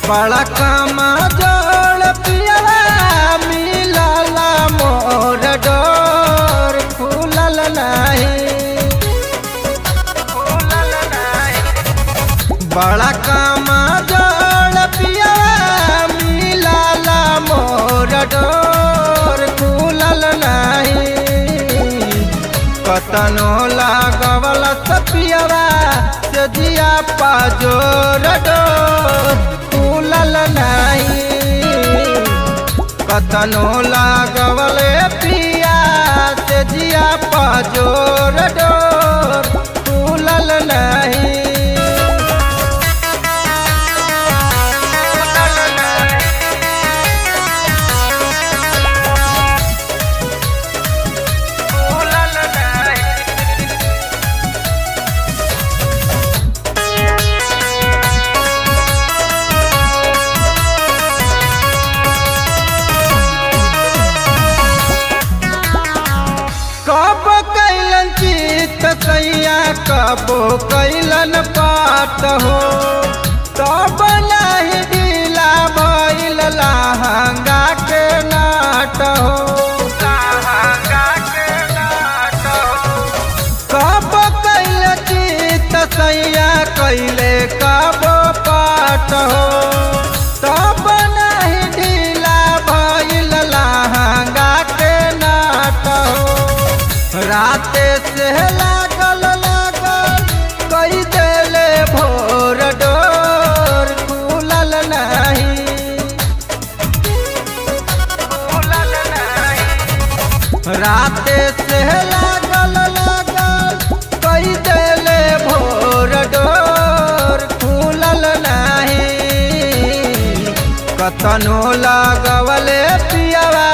बड़ा कामा जोड़ पियला मिलला मोर डोर खुलल नहीं। बड़ा कामा जोड़ पियला मिलला मोर डोर खुलल नहीं। कतनो लागवल सपियवा से जिया पाजोर डोर खुलल नहीं। कतनो लागवले पिया से जिया पाजोर डोर खुलल नहीं। कब कैलन चित कैया कबो कैलन पात हो। तब नहीं ढीला भइल लहंगा के नाट हो। कब कैल चित कैया कैले कबो पात हो। तब नहीं ढीला भइल लहंगा के नाट हो। राते से लागल कई देले भोर डोर खुलल नहीं। राते से लागल कई देले भोर डोर खुलल नहीं। कतनो लागवले पियवा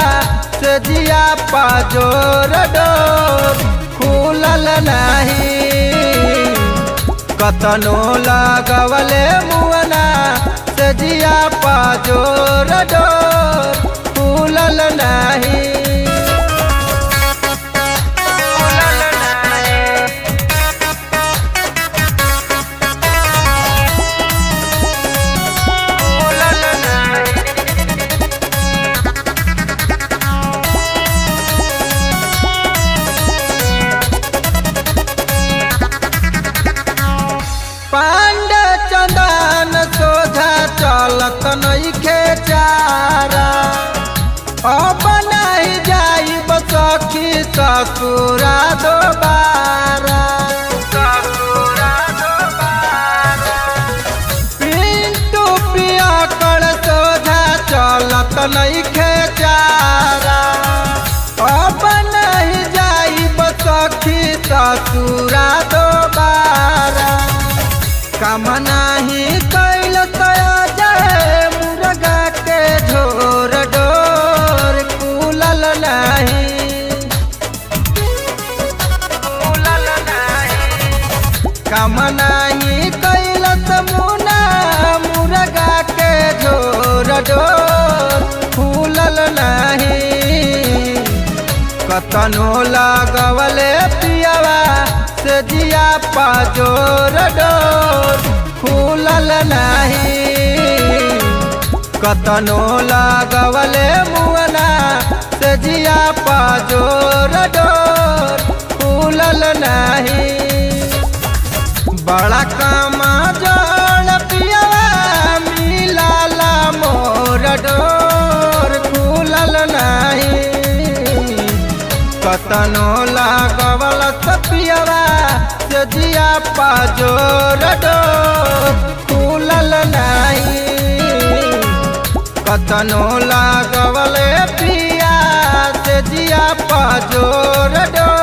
से जिया पाजोर डोर खुलल नहीं। कतनो लागवले मुअना से जिया पाजोर डोर खुलल नहीं। पांड चंदन सोझा चलत नइखे चारा। अब नहीं जाइब सखी ससुरा दोबारा। पिंटू पियकड़ सोझा चलत नइखे चारा। अब नहीं जाइब सखी ससुरा दोबारा। काम नाही कैल जाए मुर्गा के झोर डोर खुलल नहीं। काम नाही कैल मुना मुर्गा के झोर डोर खुलल नहीं। कतनो लागवले पियवा से जिया पाजोर डोर खुलल नहीं। कतनो लागवले मुअना से जिया पाजोर डोर खुलल नहीं। बड़ा कामा जोड़ पियवा मिलला मोर डोर खुलल नहीं। कतनो लागवल सपियवा से जिया पाजोर डोर खुलल नहीं। कतनो लागवले पिया से जिया पाजोर डोर